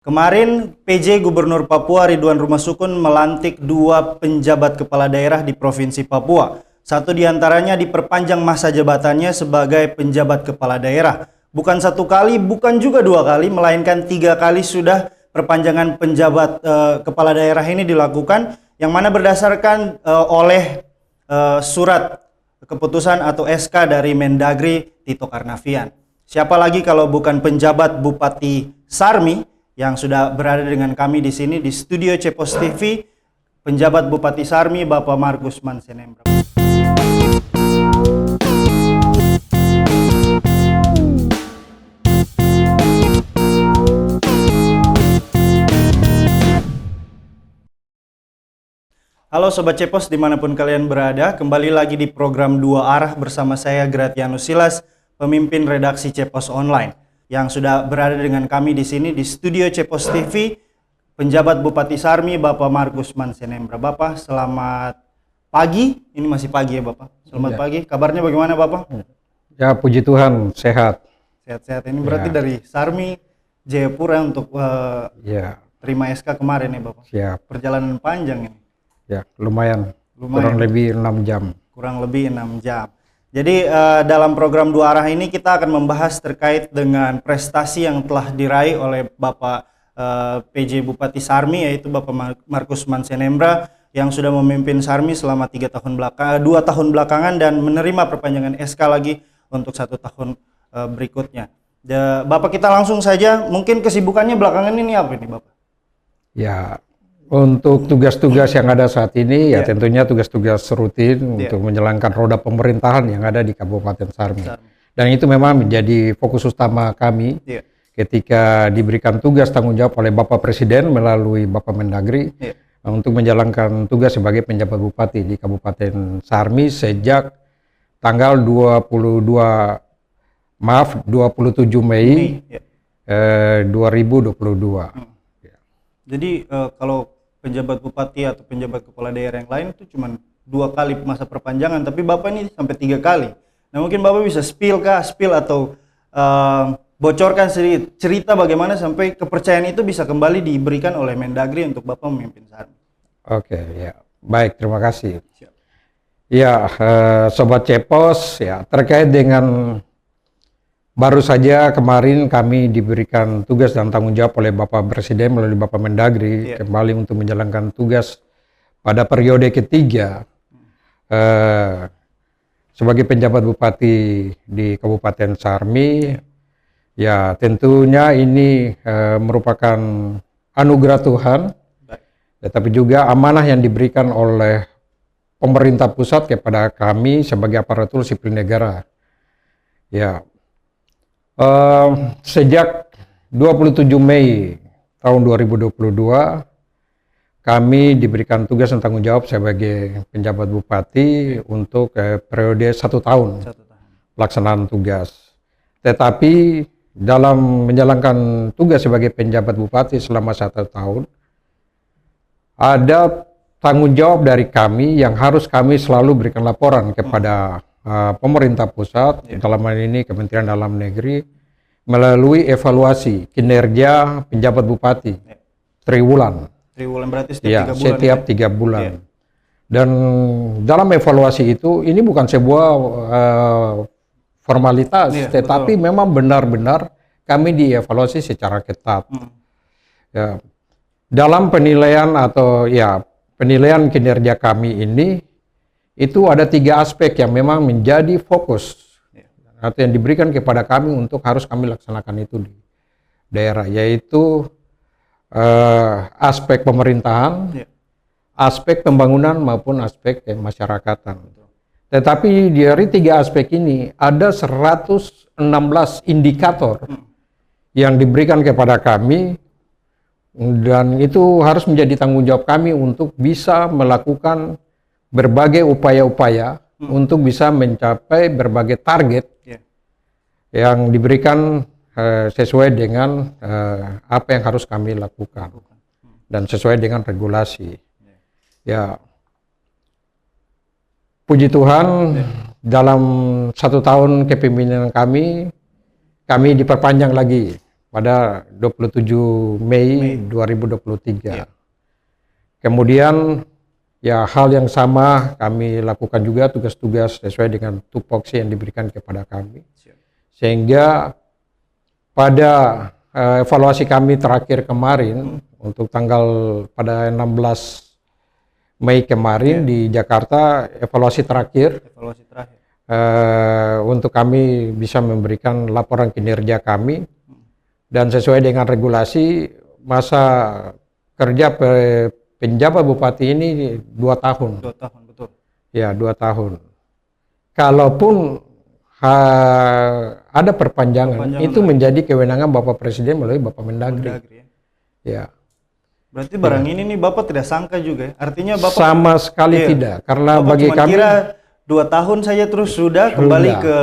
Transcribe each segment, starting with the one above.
Kemarin PJ Gubernur Papua Ridwan Rumah Sukun melantik 2 penjabat kepala daerah di Provinsi Papua. Satu diantaranya diperpanjang masa jabatannya sebagai penjabat kepala daerah. Bukan 1 kali, bukan juga 2 kali, melainkan 3 kali sudah perpanjangan penjabat kepala daerah ini dilakukan, yang mana berdasarkan oleh surat keputusan atau SK dari Mendagri Tito Karnavian. Siapa lagi kalau bukan penjabat Bupati Sarmi yang sudah berada dengan kami di sini di studio Cepos TV, penjabat Bupati Sarmi Bapak Markus Mansenembra. Halo Sobat Cepos dimanapun kalian berada, kembali lagi di program Dua Arah bersama saya Gratianus Silas, pemimpin redaksi Cepos Online, yang sudah berada dengan kami di sini di studio Cepos TV, penjabat Bupati Sarmi Bapak Markus Mansenembra. Bapak, selamat pagi. Ini masih pagi ya Bapak. Selamat pagi. Kabarnya bagaimana Bapak? Ya, puji Tuhan, sehat. Sehat-sehat. Ini berarti dari Sarmi Jayapura untuk terima SK kemarin ya Bapak. Siap. Perjalanan panjang ini. Ya, lumayan. Kurang lebih 6 jam. Kurang lebih 6 jam. Jadi dalam program Dua Arah ini kita akan membahas terkait dengan prestasi yang telah diraih oleh Bapak PJ Bupati Sarmi, yaitu Bapak Markus Mansenembra, yang sudah memimpin Sarmi selama 2 tahun belakangan dan menerima perpanjangan SK lagi untuk 1 tahun berikutnya. Bapak, kita langsung saja, mungkin kesibukannya belakangan ini apa ini Bapak? Ya, untuk tugas-tugas yang ada saat ini ya tentunya tugas-tugas rutin untuk menjalankan roda pemerintahan yang ada di Kabupaten Sarmi. Dan itu memang menjadi fokus utama kami ketika diberikan tugas tanggung jawab oleh Bapak Presiden melalui Bapak Mendagri untuk menjalankan tugas sebagai penjabat bupati di Kabupaten Sarmi sejak tanggal 27 Mei 2022. Jadi kalau penjabat bupati atau penjabat kepala daerah yang lain itu cuma 2 kali masa perpanjangan, tapi Bapak ini sampai 3 kali. Nah, mungkin Bapak bisa spill atau bocorkan sedikit cerita bagaimana sampai kepercayaan itu bisa kembali diberikan oleh Mendagri untuk Bapak memimpin Sarmi. Oke, ya. Baik, terima kasih. Siap. Ya, Sobat Cepos, ya, terkait dengan baru saja kemarin kami diberikan tugas dan tanggung jawab oleh Bapak Presiden melalui Bapak Mendagri kembali untuk menjalankan tugas pada periode ketiga sebagai penjabat bupati di Kabupaten Sarmi. Ya, tentunya ini merupakan anugerah Tuhan, tetapi juga amanah yang diberikan oleh pemerintah pusat kepada kami sebagai aparatur sipil negara. Ya. Sejak 27 Mei tahun 2022 kami diberikan tugas dan tanggung jawab sebagai penjabat bupati untuk periode 1 tahun pelaksanaan tugas. Tetapi dalam menjalankan tugas sebagai penjabat bupati selama 1 tahun, ada tanggung jawab dari kami yang harus kami selalu berikan laporan kepada pemerintah pusat, dalam hal ini Kementerian Dalam Negeri, melalui evaluasi kinerja penjabat bupati triwulan. Triwulan berarti setiap 3 bulan. Setiap 3 bulan. Dan dalam evaluasi itu, ini bukan sebuah formalitas, tetapi memang benar-benar kami dievaluasi secara ketat. Ya. Dalam penilaian atau penilaian kinerja kami ini, itu ada 3 aspek yang memang menjadi fokus atau yang diberikan kepada kami untuk harus kami laksanakan itu di daerah, yaitu aspek pemerintahan, aspek pembangunan maupun aspek kemasyarakatan. Tetapi dari 3 aspek ini ada 116 indikator yang diberikan kepada kami, dan itu harus menjadi tanggung jawab kami untuk bisa melakukan berbagai upaya-upaya untuk bisa mencapai berbagai target yang diberikan sesuai dengan apa yang harus kami lakukan dan sesuai dengan regulasi. Ya, puji Tuhan, dalam 1 tahun kepemimpinan kami diperpanjang lagi pada 27 Mei 2023. Iya. Kemudian ya hal yang sama kami lakukan juga tugas-tugas sesuai dengan tupoksi yang diberikan kepada kami. Sehingga pada evaluasi kami terakhir kemarin untuk tanggal pada 16 Mei kemarin di Jakarta, evaluasi terakhir untuk kami bisa memberikan laporan kinerja kami, dan sesuai dengan regulasi masa kerja penjabat bupati ini 2 tahun. 2 tahun, betul. Ya, 2 tahun. Kalaupun ada perpanjangan, itu menjadi kewenangan Bapak Presiden melalui Bapak Mendagri. Ya. Berarti barang ini nih Bapak tidak sangka juga ya? Artinya Bapak sama sekali tidak, karena Bapak bagi cuma kami kira 2 tahun saja terus sudah kembali ke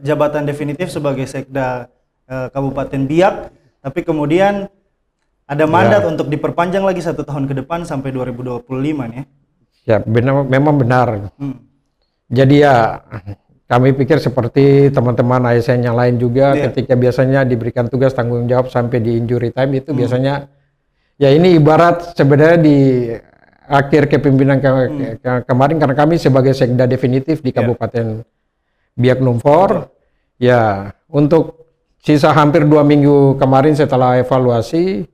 jabatan definitif sebagai Sekda Kabupaten Biak, tapi kemudian ada mandat untuk diperpanjang lagi 1 tahun ke depan sampai 2025 nih. Ya, memang benar. Jadi ya kami pikir seperti teman-teman ASN yang lain juga, ketika biasanya diberikan tugas tanggung jawab sampai di injury time itu biasanya ya ini ibarat sebenarnya di akhir kepemimpinan kemarin, karena kami sebagai Sekda definitif di Kabupaten Biak Numfor, ya untuk sisa hampir 2 minggu kemarin setelah evaluasi,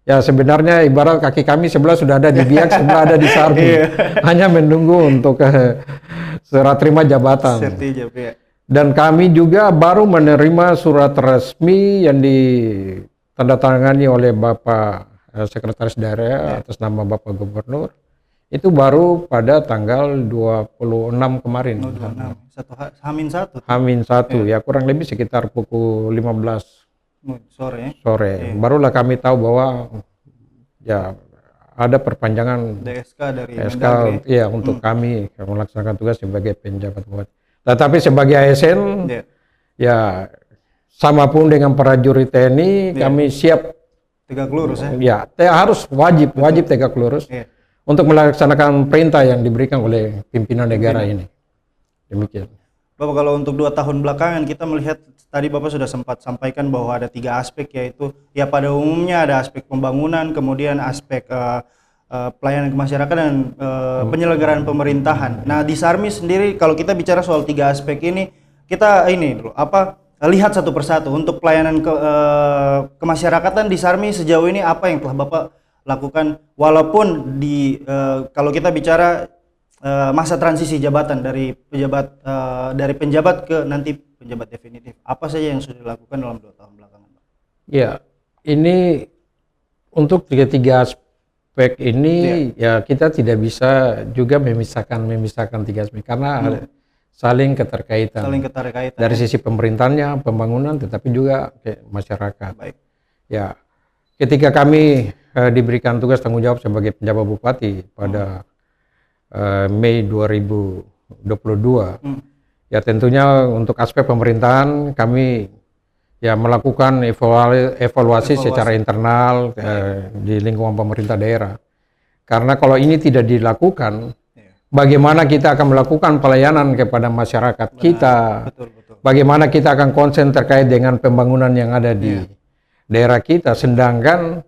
ya sebenarnya ibarat kaki kami sebelah sudah ada di Biak, sebelah ada di Sarmi, hanya menunggu untuk surat terima jabatan. Dan kami juga baru menerima surat resmi yang ditandatangani oleh Bapak Sekretaris Daerah atas nama Bapak Gubernur, itu baru pada tanggal 26 kemarin. H-1 ya, kurang lebih sekitar pukul 15 sore. Barulah kami tahu bahwa ya ada perpanjangan DSK dari Mendagri. Ya, untuk kami melaksanakan tugas sebagai penjabat bupati. Tetapi sebagai ASN ya sama pun dengan prajurit TNI, kami siap tegak lurus ya. Harus wajib tegak lurus untuk melaksanakan perintah yang diberikan oleh pimpinan negara ini. Demikian. Bapak, kalau untuk 2 tahun belakangan kita melihat tadi Bapak sudah sempat sampaikan bahwa ada 3 aspek, yaitu ya pada umumnya ada aspek pembangunan, kemudian aspek pelayanan ke masyarakat, dan penyelenggaraan pemerintahan. Nah, di Sarmi sendiri kalau kita bicara soal 3 aspek ini, kita ini dulu lihat satu persatu. Untuk pelayanan kemasyarakatan di Sarmi sejauh ini apa yang telah Bapak lakukan, walaupun di kalau kita bicara masa transisi jabatan dari penjabat ke nanti penjabat definitif, apa saja yang sudah dilakukan dalam 2 tahun belakangan? Ya, ini untuk tiga aspek ini ya kita tidak bisa juga memisahkan 3 aspek, karena saling keterkaitan dari sisi pemerintahnya, pembangunan, tetapi juga ke masyarakat. Baik. Ya, ketika kami diberikan tugas tanggung jawab sebagai penjabat bupati pada Mei 2022, ya tentunya untuk aspek pemerintahan kami ya melakukan evaluasi secara internal di lingkungan pemerintah daerah. Karena kalau ini tidak dilakukan, bagaimana kita akan melakukan pelayanan kepada masyarakat kita? Bagaimana kita akan konsen terkait dengan pembangunan yang ada di daerah kita, sedangkan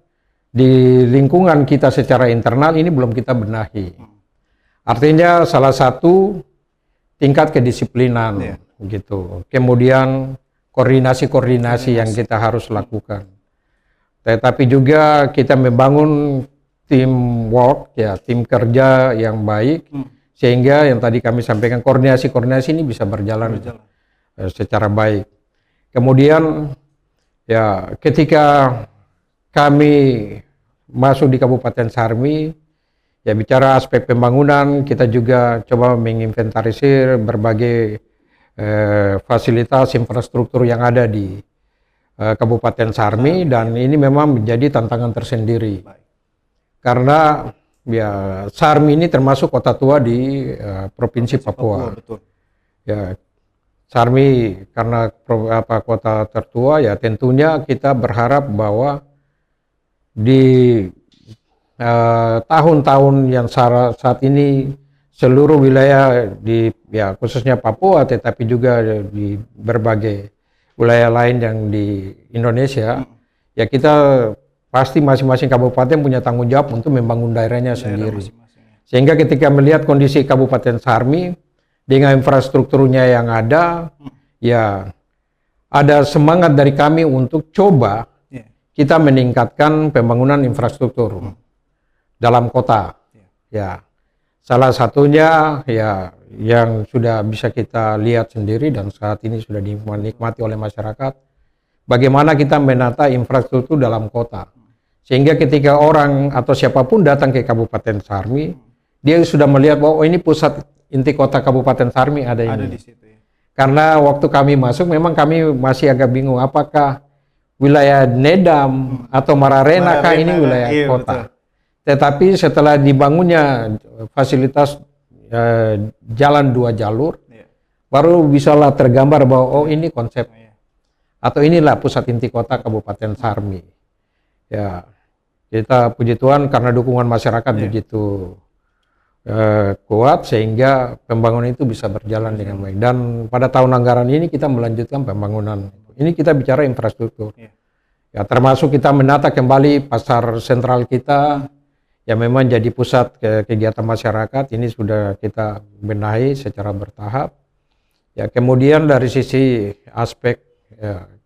di lingkungan kita secara internal ini belum kita benahi. Artinya salah satu tingkat kedisiplinan gitu. Kemudian koordinasi yang kita harus lakukan. Tetapi juga kita membangun teamwork, ya, tim kerja yang baik, sehingga yang tadi kami sampaikan koordinasi ini bisa berjalan secara baik. Kemudian ya ketika kami masuk di Kabupaten Sarmi, ya bicara aspek pembangunan, kita juga coba menginventarisir berbagai fasilitas infrastruktur yang ada di Kabupaten Sarmi, dan ini memang menjadi tantangan tersendiri. Karena ya Sarmi ini termasuk kota tua di Provinsi Papua. Ya, Sarmi karena kota tertua, ya tentunya kita berharap bahwa di tahun-tahun yang saat ini seluruh wilayah di ya khususnya Papua, tetapi juga di berbagai wilayah lain yang di Indonesia, ya kita pasti masing-masing kabupaten punya tanggung jawab untuk membangun daerahnya sendiri. Sehingga ketika melihat kondisi Kabupaten Sarmi dengan infrastrukturnya yang ada, ya ada semangat dari kami untuk coba kita meningkatkan pembangunan infrastruktur dalam kota. Ya, salah satunya ya yang sudah bisa kita lihat sendiri dan saat ini sudah dinikmati oleh masyarakat, bagaimana kita menata infrastruktur dalam kota. Sehingga ketika orang atau siapapun datang ke Kabupaten Sarmi, dia sudah melihat bahwa ini pusat inti kota Kabupaten Sarmi ada ini. Ada di situ, ya. Karena waktu kami masuk memang kami masih agak bingung apakah wilayah Nedam atau Mararena kah ini wilayah kota. Betul. Tetapi setelah dibangunnya fasilitas jalan 2 jalur, baru bisalah tergambar bahwa oh ini konsep atau inilah pusat inti kota Kabupaten Sarmi. Ya, kita puji Tuhan karena dukungan masyarakat begitu kuat sehingga pembangunan itu bisa berjalan dengan baik. Dan pada tahun anggaran ini kita melanjutkan pembangunan. Ini kita bicara infrastruktur. Ya, termasuk kita menata kembali pasar sentral kita yang memang jadi pusat kegiatan masyarakat. Ini sudah kita benahi secara bertahap. Ya, kemudian dari sisi aspek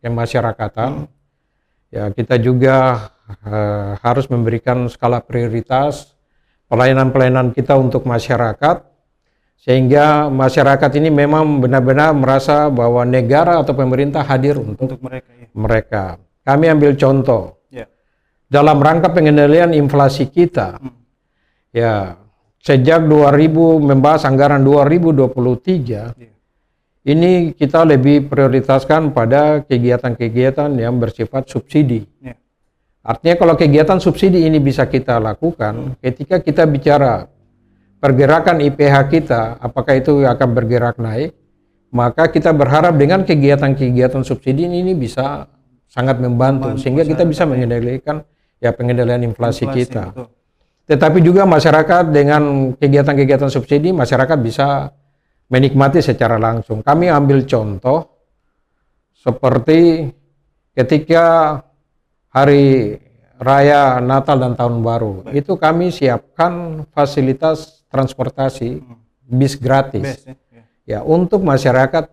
kemasyarakatan, ya kita juga harus memberikan skala prioritas pelayanan-pelayanan kita untuk masyarakat, sehingga masyarakat ini memang benar-benar merasa bahwa negara atau pemerintah hadir untuk mereka. Kami ambil contoh, dalam rangka pengendalian inflasi kita, ya sejak 2000 membahas anggaran 2023, ini kita lebih prioritaskan pada kegiatan-kegiatan yang bersifat subsidi. Artinya kalau kegiatan subsidi ini bisa kita lakukan, ketika kita bicara pergerakan IPH kita, apakah itu akan bergerak naik, maka kita berharap dengan kegiatan-kegiatan subsidi ini bisa sangat membantu sehingga kita bisa mengendalikan ya pengendalian inflasi kita. Betul. Tetapi juga masyarakat dengan kegiatan-kegiatan subsidi, masyarakat bisa menikmati secara langsung. Kami ambil contoh seperti ketika Hari Raya Natal dan Tahun Baru, itu kami siapkan fasilitas transportasi bis gratis ya untuk masyarakat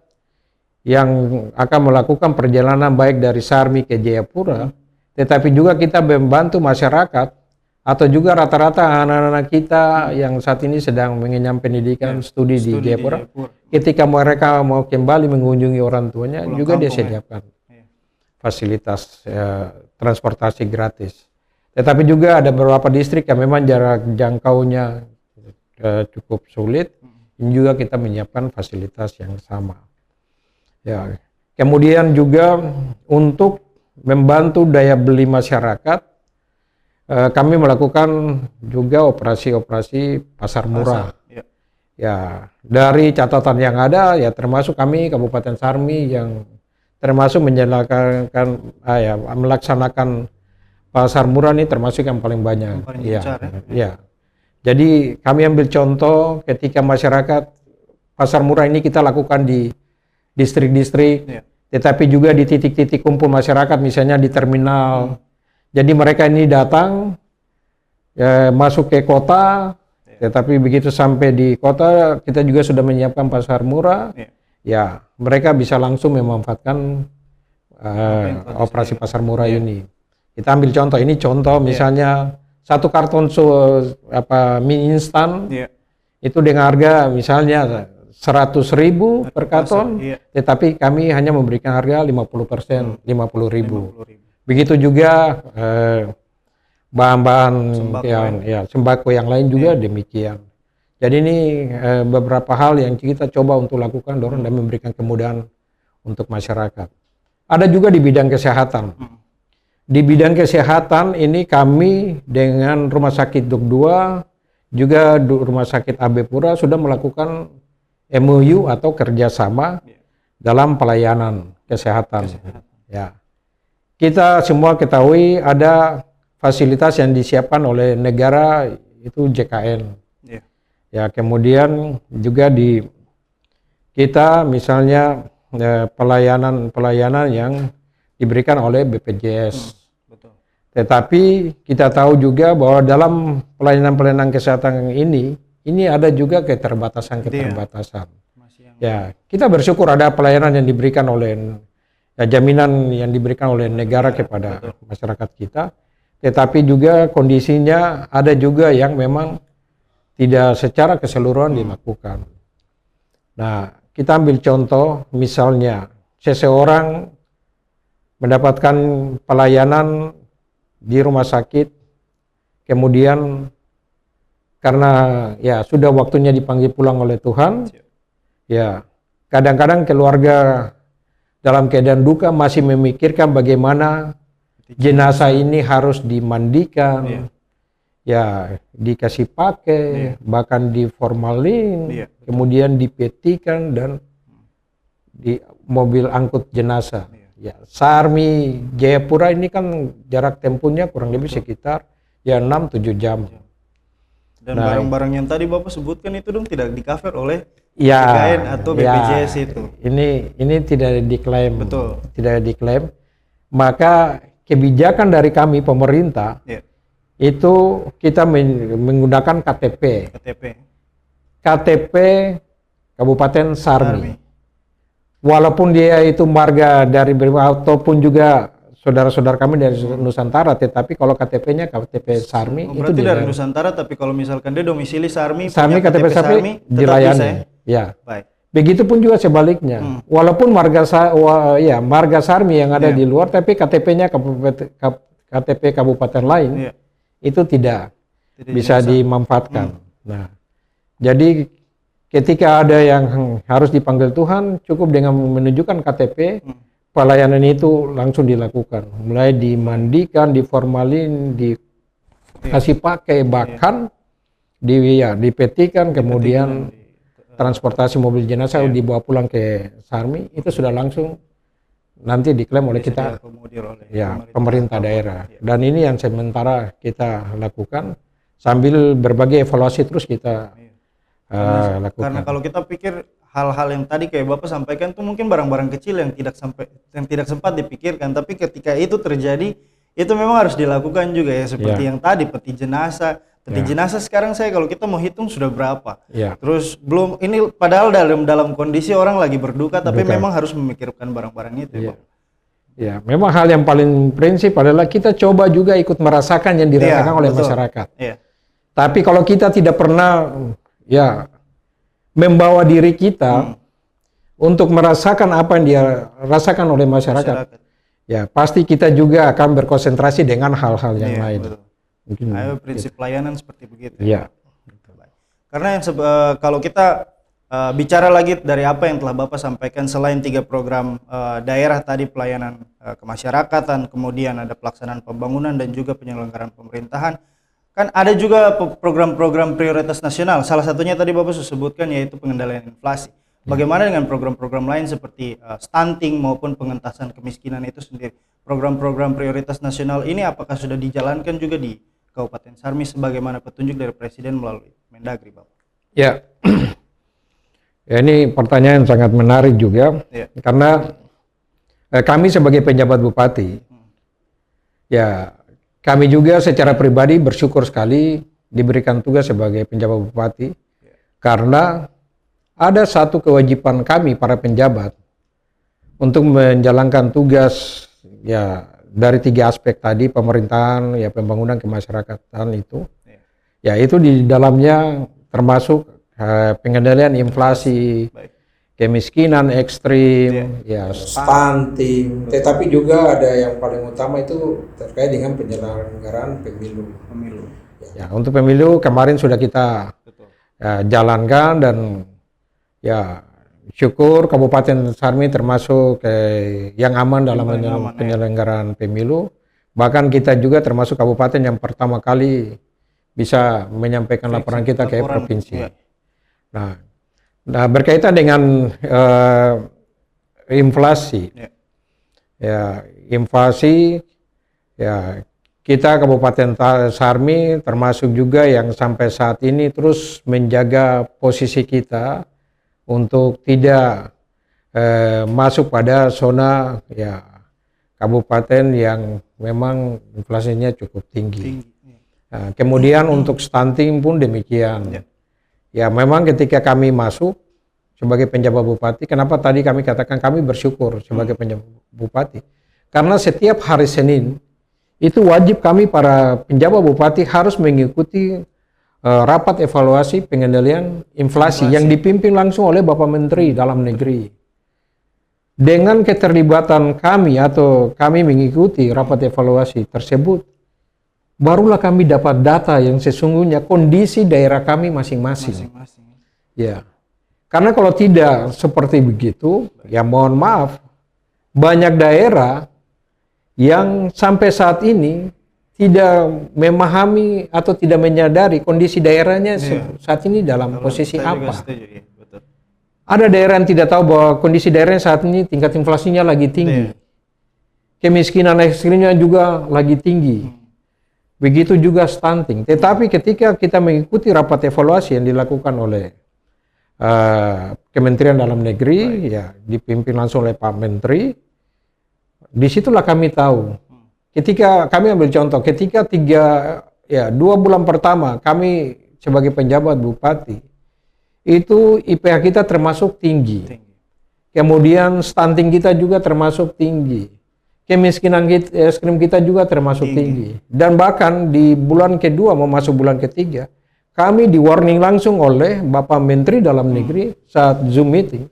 yang akan melakukan perjalanan baik dari Sarmi ke Jayapura, tetapi juga kita membantu masyarakat atau juga rata-rata anak-anak kita yang saat ini sedang mengenyam pendidikan studi di Jayapura, ketika mereka mau kembali mengunjungi orang tuanya juga disediakan fasilitas transportasi gratis. Tetapi juga ada beberapa distrik yang memang jarak jangkaunya cukup sulit, ini juga kita menyiapkan fasilitas yang sama. Ya, kemudian juga untuk membantu daya beli masyarakat, kami melakukan juga operasi-operasi pasar murah. Ya, dari catatan yang ada, ya termasuk kami Kabupaten Sarmi yang termasuk melaksanakan pasar murah ini termasuk yang paling banyak. Ya. Jadi kami ambil contoh ketika masyarakat pasar murah ini kita lakukan di distrik-distrik, tetapi juga di titik-titik kumpul masyarakat, misalnya di terminal. Jadi mereka ini datang masuk ke kota, tetapi begitu sampai di kota kita juga sudah menyiapkan pasar murah. Ya, mereka bisa langsung memanfaatkan operasi pasar murah ini. Kita ambil contoh, ini contoh misalnya satu karton mie instan itu dengan harga misalnya 100.000 per karton, tetapi kami hanya memberikan harga 50%, 50.000. Begitu juga bahan-bahan sembako yang lain juga demikian. Jadi ini beberapa hal yang kita coba untuk lakukan, dorong dan memberikan kemudahan untuk masyarakat. Ada juga di bidang kesehatan. Di bidang kesehatan ini kami dengan Rumah Sakit Duk 2, juga Rumah Sakit AB Pura sudah melakukan MOU atau kerjasama dalam pelayanan kesehatan. Ya. Kita semua ketahui ada fasilitas yang disiapkan oleh negara itu JKN. Ya, kemudian juga di kita misalnya pelayanan yang diberikan oleh BPJS. Tetapi kita tahu juga bahwa dalam pelayanan-pelayanan kesehatan ini ada juga keterbatasan-keterbatasan. Ya, kita bersyukur ada pelayanan yang diberikan oleh jaminan yang diberikan oleh negara kepada masyarakat kita. Tetapi juga kondisinya ada juga yang memang tidak secara keseluruhan dilakukan. Nah, kita ambil contoh misalnya seseorang mendapatkan pelayanan di rumah sakit, kemudian karena ya sudah waktunya dipanggil pulang oleh Tuhan, ya kadang-kadang keluarga dalam keadaan duka masih memikirkan bagaimana jenazah ini harus dimandikan, ya dikasih pakai, bahkan diformalin, kemudian dipetikan dan di mobil angkut jenazah. Ya, Sarmi Jayapura ini kan jarak tempuhnya kurang lebih sekitar ya 6-7 jam. Dan barang-barang yang tadi Bapak sebutkan itu dong tidak di-cover oleh ya, BKN atau BPJS itu. Ini tidak diklaim. Betul. Tidak diklaim. Maka kebijakan dari kami pemerintah itu kita menggunakan KTP Kabupaten Sarmi. Walaupun dia itu marga dari ataupun juga saudara-saudara kami dari Nusantara, tetapi kalau KTP-nya KTP Sarmi itu berarti dari Nusantara, tapi kalau misalkan dia domisili Sarmi, KTP Sarmi dilayani. Ya. Baik. Begitupun juga sebaliknya. Walaupun marga Sarmi yang ada di luar, tapi KTP-nya KTP kabupaten lain itu tidak bisa dimanfaatkan. Nah, jadi ketika ada yang harus dipanggil Tuhan, cukup dengan menunjukkan KTP, pelayanan itu langsung dilakukan. Mulai dimandikan, diformalin, dikasih pakai, bahkan dipetikan, kemudian transportasi mobil jenazah dibawa pulang ke Sarmi, itu sudah langsung nanti diklaim oleh kita, pemerintah daerah. Dan ini yang sementara kita lakukan, sambil berbagai evaluasi terus kita lakukan. Karena kalau kita pikir hal-hal yang tadi kayak Bapak sampaikan itu mungkin barang-barang kecil yang tidak sempat dipikirkan, tapi ketika itu terjadi itu memang harus dilakukan juga ya, seperti yang tadi peti jenazah. Jenazah sekarang kalau kita mau hitung sudah berapa. Terus belum ini padahal dalam kondisi orang lagi berduka, tapi memang harus memikirkan barang-barang itu. Ya, memang hal yang paling prinsip adalah kita coba juga ikut merasakan yang dirasakan oleh masyarakat. Tapi kalau kita tidak pernah membawa diri kita untuk merasakan apa yang dia rasakan oleh masyarakat. Ya, pasti kita juga akan berkonsentrasi dengan hal-hal yang lain. Mungkin prinsip pelayanan seperti begitu. Ya. Karena kalau kita bicara lagi dari apa yang telah Bapak sampaikan, selain 3 program daerah tadi, pelayanan kemasyarakatan, kemudian ada pelaksanaan pembangunan dan juga penyelenggaraan pemerintahan, kan ada juga program-program prioritas nasional. Salah satunya tadi Bapak sudah sebutkan, yaitu pengendalian inflasi. Bagaimana dengan program-program lain seperti stunting maupun pengentasan kemiskinan itu sendiri? Program-program prioritas nasional ini apakah sudah dijalankan juga di Kabupaten Sarmi sebagaimana petunjuk dari Presiden melalui Mendagri, Bapak? Ya, ini pertanyaan sangat menarik juga, karena kami sebagai penjabat bupati, kami juga secara pribadi bersyukur sekali diberikan tugas sebagai penjabat bupati, karena ada satu kewajiban kami para penjabat untuk menjalankan tugas dari 3 aspek tadi, pemerintahan, pembangunan kemasyarakatan itu. Itu di dalamnya termasuk pengendalian inflasi, kemiskinan ekstrim, stunting, tetapi juga ada yang paling utama itu terkait dengan penyelenggaraan pemilu. Untuk pemilu kemarin sudah kita jalankan, dan syukur Kabupaten Sarmi termasuk yang aman dalam penyelenggaraan pemilu. Bahkan kita juga termasuk kabupaten yang pertama kali bisa menyampaikan laporan kita ke provinsi. Nah, berkaitan dengan inflasi, inflasi, kita Kabupaten Sarmi termasuk juga yang sampai saat ini terus menjaga posisi kita untuk tidak masuk pada zona kabupaten yang memang inflasinya cukup tinggi. Tinggi. Nah, kemudian untuk stunting pun demikian. Ya. Ya memang ketika kami masuk sebagai penjabat bupati, kenapa tadi kami katakan kami bersyukur sebagai penjabat bupati? Karena setiap hari Senin itu wajib kami para penjabat bupati harus mengikuti rapat evaluasi pengendalian inflasi yang dipimpin langsung oleh Bapak Menteri Dalam Negeri. Dengan keterlibatan kami atau kami mengikuti rapat evaluasi tersebut, barulah kami dapat data yang sesungguhnya kondisi daerah kami masing-masing. Ya, karena kalau tidak seperti begitu, ya mohon maaf, banyak daerah yang sampai saat ini tidak memahami atau tidak menyadari kondisi daerahnya saat ini dalam posisi apa. Setuju, ya, betul. Ada daerah yang tidak tahu bahwa kondisi daerahnya saat ini tingkat inflasinya lagi tinggi. Kemiskinan ekstrimnya juga lagi tinggi. Begitu juga stunting. Tetapi ketika kita mengikuti rapat evaluasi yang dilakukan oleh Kementerian Dalam Negeri, ya dipimpin langsung oleh Pak Menteri, disitulah kami tahu. Ketika kami ambil contoh, ketika 2 bulan pertama kami sebagai penjabat bupati, itu IPH kita termasuk tinggi. Kemudian stunting kita juga termasuk tinggi. Kemiskinan ekstrim kita juga termasuk tinggi. Dan bahkan di bulan kedua mau masuk bulan ketiga, kami di warning langsung oleh Bapak Menteri Dalam Negeri saat Zoom meeting.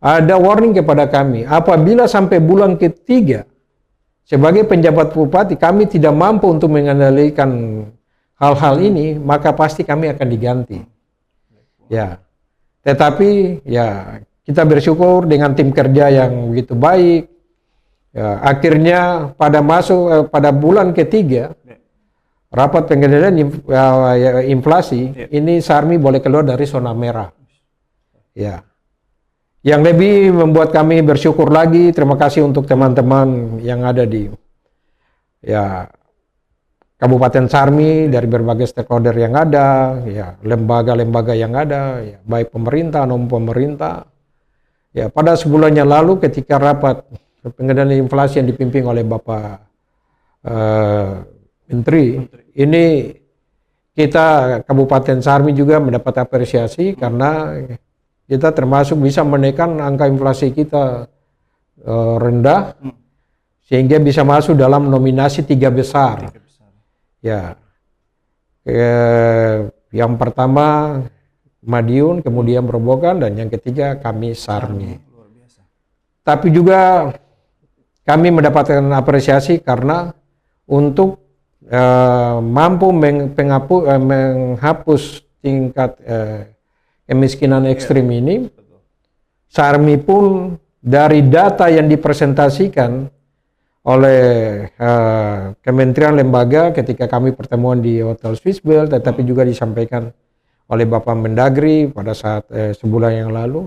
Ada warning kepada kami, apabila sampai bulan ketiga sebagai penjabat bupati kami tidak mampu untuk mengendalikan hal-hal ini, maka pasti kami akan diganti. Ya. Tetapi ya kita bersyukur dengan tim kerja yang begitu baik. Ya, akhirnya pada bulan ketiga rapat pengendalian inflasi ini Sarmi boleh keluar dari zona merah. Ya. Yang lebih membuat kami bersyukur lagi, terima kasih untuk teman-teman yang ada di Kabupaten Sarmi, dari berbagai stakeholder yang ada, ya lembaga-lembaga yang ada, ya, baik pemerintah non pemerintah. Ya, pada sebulan yang lalu ketika rapat pengendalian inflasi yang dipimpin oleh Bapak Menteri, ini kita Kabupaten Sarmi juga mendapat apresiasi karena kita termasuk bisa menekan angka inflasi kita rendah, sehingga bisa masuk dalam nominasi 3 besar. Ya, yang pertama Madiun, kemudian Grobogan, dan yang ketiga kami Sarmi. Tapi juga kami mendapatkan apresiasi karena untuk mampu menghapus tingkat kemiskinan ekstrim ini, Sarmi pun dari data yang dipresentasikan oleh kementerian lembaga ketika kami pertemuan di Hotel Swissbell, tetapi juga disampaikan oleh Bapak Mendagri pada saat sebulan yang lalu.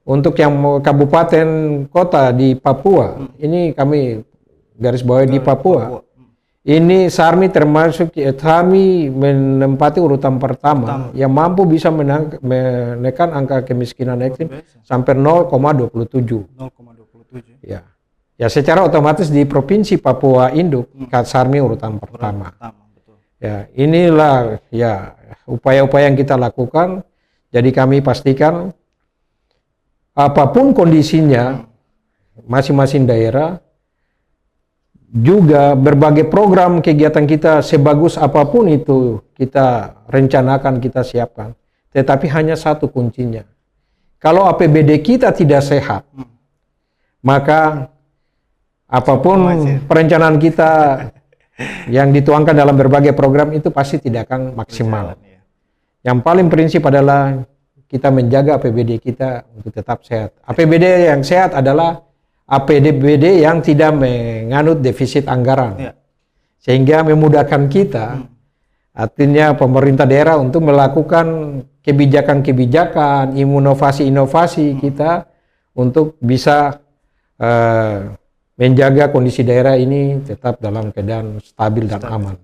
Untuk yang kabupaten kota di Papua, ini kami garis bawahi di Papua. Ini Sarmi menempati urutan pertama yang mampu bisa menekan angka kemiskinan ekstrim sampai 0,27. Ya. Ya, secara otomatis di Provinsi Papua Induk, Sarmi urutan pertama. Ya, inilah ya upaya-upaya yang kita lakukan. Jadi kami pastikan apapun kondisinya masing-masing daerah, juga berbagai program kegiatan kita sebagus apapun itu kita rencanakan, kita siapkan. Tetapi hanya satu kuncinya. Kalau APBD kita tidak sehat, maka apapun perencanaan kita yang dituangkan dalam berbagai program itu pasti tidak akan maksimal. Yang paling prinsip adalah kita menjaga APBD kita untuk tetap sehat. APBD yang sehat adalah APBD yang tidak menganut defisit anggaran, sehingga memudahkan kita, artinya pemerintah daerah untuk melakukan kebijakan-kebijakan, inovasi-inovasi kita untuk bisa menjaga kondisi daerah ini tetap dalam keadaan stabil dan aman.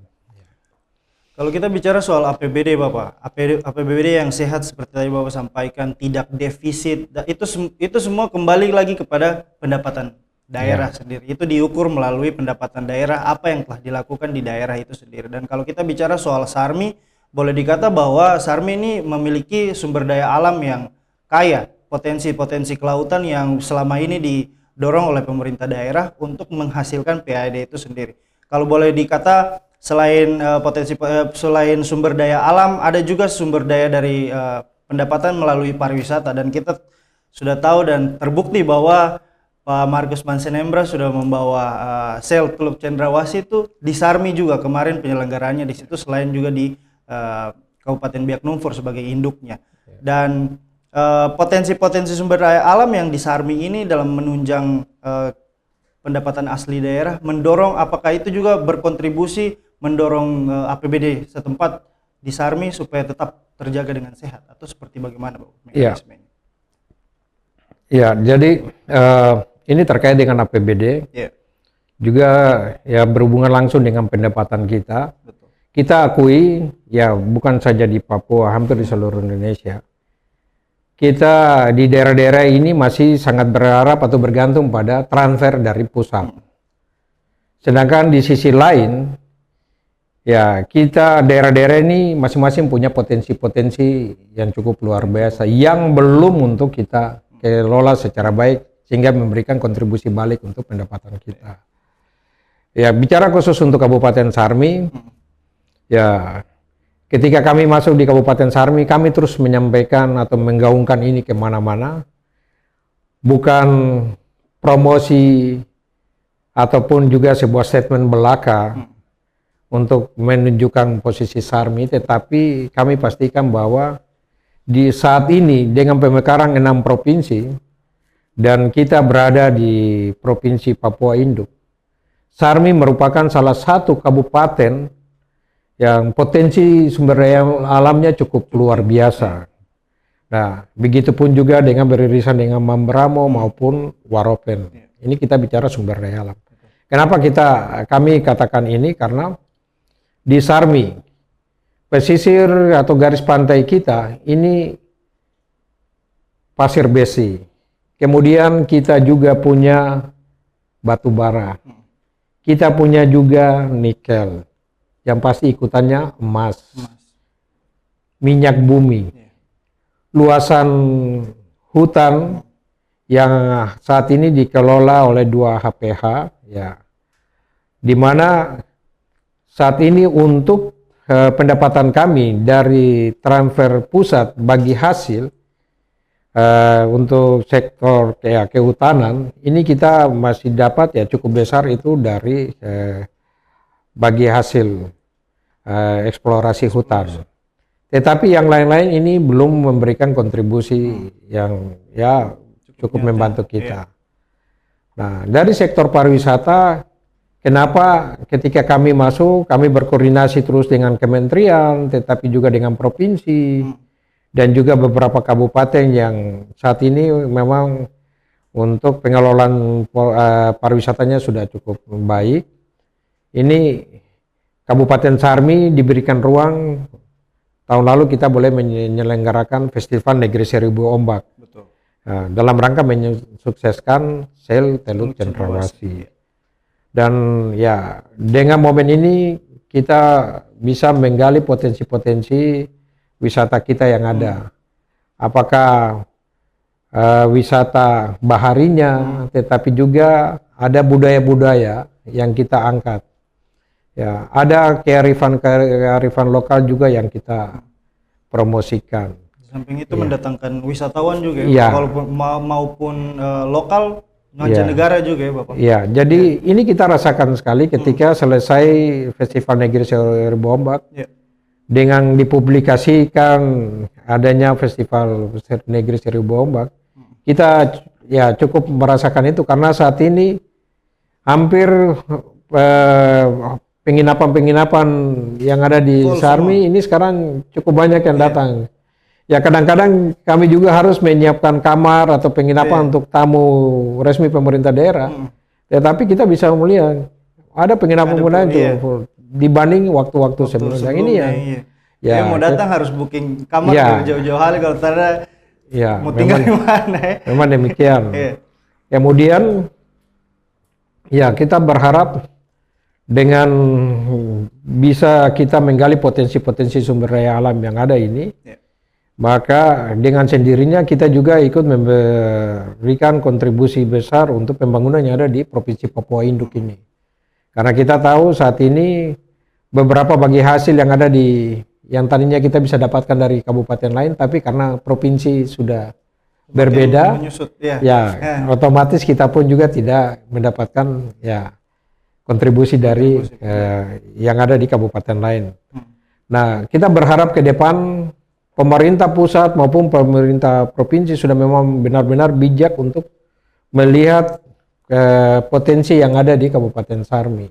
Kalau kita bicara soal APBD, Bapak, APBD yang sehat seperti tadi Bapak sampaikan, tidak defisit, itu semua kembali lagi kepada pendapatan daerah sendiri. Itu diukur melalui pendapatan daerah, apa yang telah dilakukan di daerah itu sendiri. Dan kalau kita bicara soal Sarmi, boleh dikata bahwa Sarmi ini memiliki sumber daya alam yang kaya, potensi-potensi kelautan yang selama ini didorong oleh pemerintah daerah untuk menghasilkan PAD itu sendiri. Kalau boleh dikata selain selain sumber daya alam, ada juga sumber daya dari pendapatan melalui pariwisata, dan kita sudah tahu dan terbukti bahwa Pak Markus Mansenembra sudah membawa sel Klub Cendrawasih itu di Sarmi juga kemarin penyelenggaranya di situ, selain juga di Kabupaten Biak Numfor sebagai induknya. Dan potensi-potensi sumber daya alam yang di Sarmi ini dalam menunjang pendapatan asli daerah, mendorong, apakah itu juga berkontribusi mendorong APBD setempat di Sarmi supaya tetap terjaga dengan sehat, atau seperti bagaimana Pak mekanismenya? Ya, jadi ini terkait dengan APBD, juga ya berhubungan langsung dengan pendapatan kita. Betul. Kita akui, ya bukan saja di Papua, hampir di seluruh Indonesia, kita di daerah-daerah ini masih sangat berharap atau bergantung pada transfer dari pusat. Sedangkan di sisi lain, ya kita daerah-daerah ini masing-masing punya potensi-potensi yang cukup luar biasa, yang belum untuk kita kelola secara baik, sehingga memberikan kontribusi balik untuk pendapatan kita. Ya, bicara khusus untuk Kabupaten Sarmi, ya ketika kami masuk di Kabupaten Sarmi, kami terus menyampaikan atau menggaungkan ini kemana-mana, bukan promosi ataupun juga sebuah statement belaka untuk menunjukkan posisi Sarmi, tetapi kami pastikan bahwa di saat ini dengan pemekaran 6 provinsi dan kita berada di Provinsi Papua Induk, Sarmi merupakan salah satu kabupaten yang potensi sumber daya alamnya cukup luar biasa. Nah, begitupun juga dengan beririsan dengan Mamberamo maupun Waropen. Ini kita bicara sumber daya alam. Kenapa kami katakan ini? Karena di Sarmi, pesisir atau garis pantai kita ini pasir besi. Kemudian kita juga punya batu bara. Kita punya juga nikel. Yang pasti ikutannya emas. Minyak bumi. Luasan hutan yang saat ini dikelola oleh 2 HPH, ya, di mana saat ini untuk pendapatan kami dari transfer pusat bagi hasil untuk sektor kehutanan ini kita masih dapat ya cukup besar itu dari bagi hasil eksplorasi hutan. Tetapi yang lain-lain ini belum memberikan kontribusi yang ya cukup membantu kita. Nah, dari sektor pariwisata, kenapa ketika kami masuk, kami berkoordinasi terus dengan kementerian, tetapi juga dengan provinsi, dan juga beberapa kabupaten yang saat ini memang untuk pengelolaan pariwisatanya sudah cukup baik. Ini Kabupaten Sarmi diberikan ruang, tahun lalu kita boleh menyelenggarakan Festival Negeri Seribu Ombak. Betul. Dalam rangka mensukseskan sel Teluk Cendrawasih. Dan ya dengan momen ini kita bisa menggali potensi-potensi wisata kita yang ada. Apakah wisata baharinya, tetapi juga ada budaya-budaya yang kita angkat. Ya, ada kearifan lokal juga yang kita promosikan. Di samping itu mendatangkan wisatawan juga ya, maupun lokal, mancanegara juga ya Bapak. Ya, jadi ini kita rasakan sekali ketika selesai Festival Negeri Seribu Ombak, dengan dipublikasikan adanya Festival Negeri Seribu Ombak, kita ya cukup merasakan itu karena saat ini hampir penginapan-penginapan yang ada di Sarmi ini sekarang cukup banyak yang datang. Ya kadang-kadang kami juga harus menyiapkan kamar atau penginapan untuk tamu resmi pemerintah daerah. Tetapi kita bisa melihat ada penginapan itu dibanding waktu-waktu sebelumnya. Ini ya mau datang harus booking kamar dari jauh-jauh hari, kalau tidak mau tinggal di mana. Memang demikian. Kemudian Ya, kita berharap dengan bisa kita menggali potensi-potensi sumber daya alam yang ada ini, maka dengan sendirinya kita juga ikut memberikan kontribusi besar untuk pembangunan yang ada di Provinsi Papua Induk ini. Karena kita tahu saat ini beberapa bagi hasil yang ada yang tadinya kita bisa dapatkan dari kabupaten lain, tapi karena provinsi sudah berbeda, otomatis kita pun juga tidak mendapatkan kontribusi dari yang ada di kabupaten lain. Nah, kita berharap ke depan pemerintah pusat maupun pemerintah provinsi sudah memang benar-benar bijak untuk melihat potensi yang ada di Kabupaten Sarmi.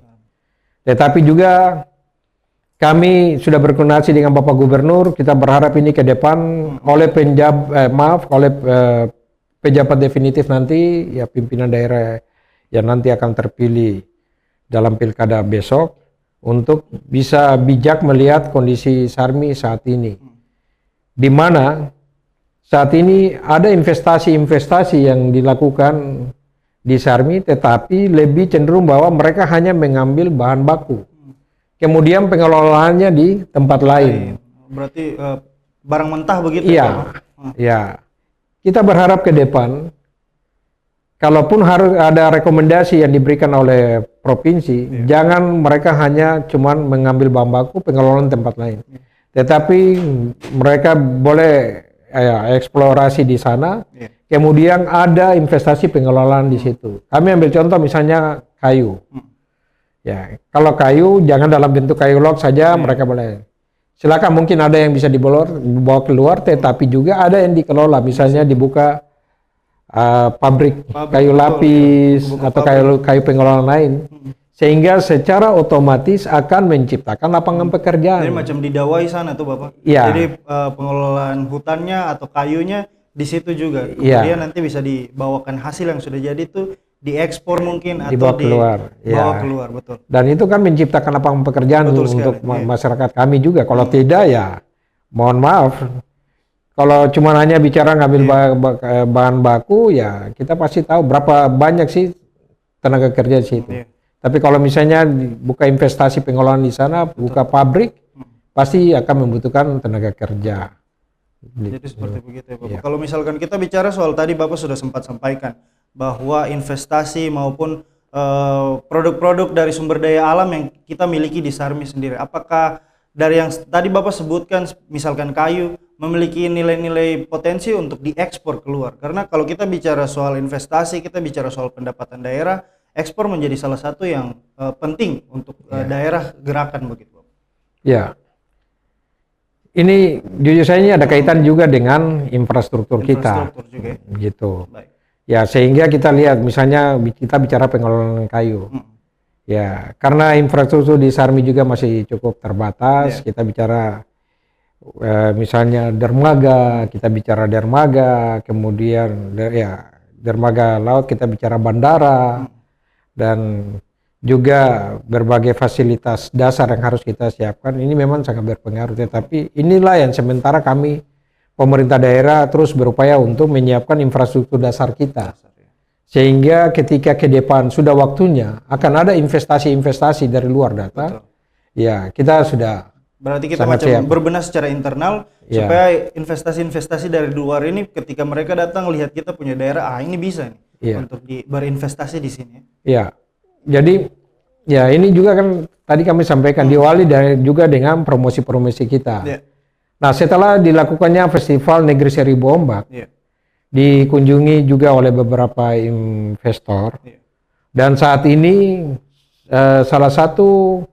Tetapi juga kami sudah berkoordinasi dengan Bapak Gubernur. Kita berharap ini ke depan oleh pejabat definitif nanti, ya pimpinan daerah yang nanti akan terpilih dalam pilkada besok, untuk bisa bijak melihat kondisi Sarmi saat ini, di mana saat ini ada investasi-investasi yang dilakukan di Sarmi, tetapi lebih cenderung bahwa mereka hanya mengambil bahan baku, kemudian pengelolaannya di tempat lain. Berarti barang mentah begitu? Iya, ya. Kita berharap ke depan, kalaupun harus ada rekomendasi yang diberikan oleh provinsi, jangan mereka hanya cuman mengambil bahan baku pengelolaan tempat lain, tetapi mereka boleh eksplorasi di sana, kemudian ada investasi pengelolaan di situ. Kami ambil contoh misalnya kayu. Ya, kalau kayu jangan dalam bentuk kayu log saja, mereka boleh. Silakan, mungkin ada yang bisa dibawa keluar, tetapi juga ada yang dikelola, misalnya dibuka pabrik kayu lapis atau kayu pengelolaan lain, sehingga secara otomatis akan menciptakan lapangan pekerjaan. Jadi macam didawai sana tuh Bapak. Ya. Jadi pengelolaan hutannya atau kayunya di situ juga. Kemudian nanti bisa dibawakan hasil yang sudah jadi tuh diekspor mungkin atau dibawa keluar, betul. Dan itu kan menciptakan lapangan pekerjaan untuk masyarakat kami juga. Kalau tidak ya mohon maaf. Kalau cuma hanya bicara ngambil bahan baku, ya kita pasti tahu berapa banyak sih tenaga kerja di situ. Tapi kalau misalnya buka investasi pengolahan di sana, buka pabrik, pasti akan membutuhkan tenaga kerja. Jadi seperti begitu ya Bapak. Kalau misalkan kita bicara soal tadi Bapak sudah sempat sampaikan bahwa investasi maupun produk-produk dari sumber daya alam yang kita miliki di Sarmi sendiri, apakah dari yang tadi Bapak sebutkan misalkan kayu memiliki nilai-nilai potensi untuk diekspor keluar? Karena kalau kita bicara soal investasi, kita bicara soal pendapatan daerah, ekspor menjadi salah satu yang penting untuk daerah gerakan begitu. Ya, ini jujur saja ini ada kaitan juga dengan infrastruktur kita, juga. Gitu. Baik. Ya, sehingga kita lihat misalnya kita bicara pengelolaan kayu. Ya, karena infrastruktur di Sarmi juga masih cukup terbatas. Kita bicara misalnya dermaga, kita bicara dermaga, kemudian dermaga laut, kita bicara bandara, dan juga berbagai fasilitas dasar yang harus kita siapkan. Ini memang sangat berpengaruh, tetapi inilah yang sementara kami pemerintah daerah terus berupaya untuk menyiapkan infrastruktur dasar kita, sehingga ketika ke depan sudah waktunya akan ada investasi-investasi dari luar datang. Ya, kita sudah berarti kita macam siap berbenah secara internal supaya investasi-investasi dari luar ini ketika mereka datang lihat kita punya daerah, ini bisa nih untuk berinvestasi di sini. Ya, jadi ya ini juga kan tadi kami sampaikan diawali juga dengan promosi-promosi kita. Nah, setelah dilakukannya Festival Negeri Seribu Ombak, dikunjungi juga oleh beberapa investor, dan saat ini salah satu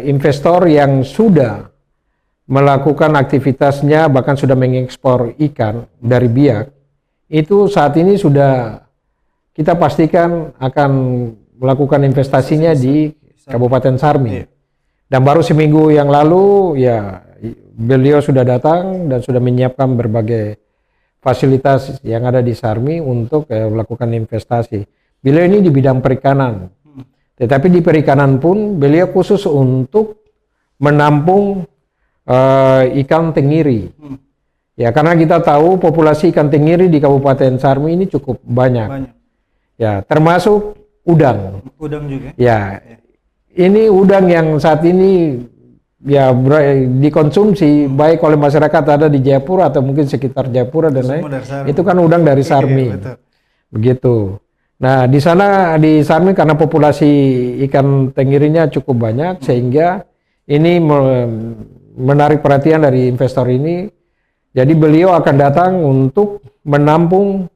investor yang sudah melakukan aktivitasnya, bahkan sudah mengekspor ikan dari Biak, itu saat ini sudah kita pastikan akan melakukan investasinya di Kabupaten Sarmi. Dan baru seminggu yang lalu ya beliau sudah datang dan sudah menyiapkan berbagai fasilitas yang ada di Sarmi untuk melakukan investasi. Beliau ini di bidang perikanan, tetapi di perikanan pun beliau khusus untuk menampung ikan tenggiri. Ya, karena kita tahu populasi ikan tenggiri di Kabupaten Sarmi ini cukup banyak. Ya, termasuk udang. Udang juga. Ya, ini udang yang saat ini ya dikonsumsi baik oleh masyarakat ada di Jayapura atau mungkin sekitar Jayapura dan lain. Itu kan udang dari Sarmi. Betul. Begitu. Nah, di sana di Sarmi karena populasi ikan tenggirinya cukup banyak sehingga ini menarik perhatian dari investor ini. Jadi beliau akan datang untuk menampung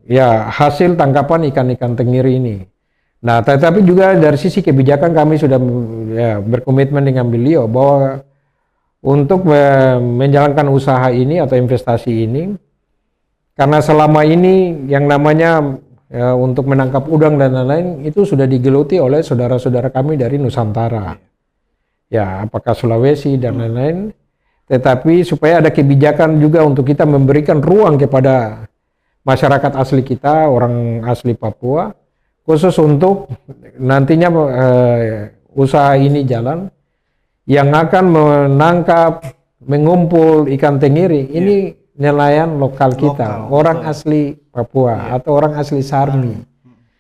ya hasil tangkapan ikan-ikan tenggiri ini. Nah, tetapi juga dari sisi kebijakan kami sudah ya, berkomitmen dengan beliau bahwa untuk menjalankan usaha ini atau investasi ini, karena selama ini yang namanya ya, untuk menangkap udang dan lain-lain itu sudah digeluti oleh saudara-saudara kami dari Nusantara. Ya, apakah Sulawesi dan lain-lain. Tetapi supaya ada kebijakan juga untuk kita memberikan ruang kepada masyarakat asli kita, orang asli Papua, khusus untuk nantinya usaha ini jalan, yang akan menangkap, mengumpul ikan tenggiri, ini nelayan lokal kita, orang asli Papua atau orang asli Sarmi.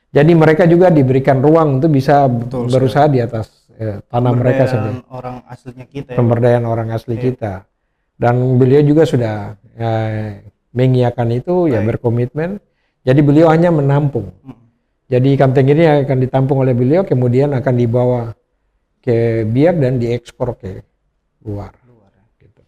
Jadi mereka juga diberikan ruang untuk bisa berusaha di atas tanah mereka sendiri. Orang aslinya kita. Ya. Pemberdayaan orang asli kita. Dan beliau juga sudah mengiyakan itu, ya berkomitmen. Jadi beliau hanya menampung. Jadi ikan tenggiri akan ditampung oleh beliau, kemudian akan dibawa ke Biak dan diekspor ke luar. Gitu.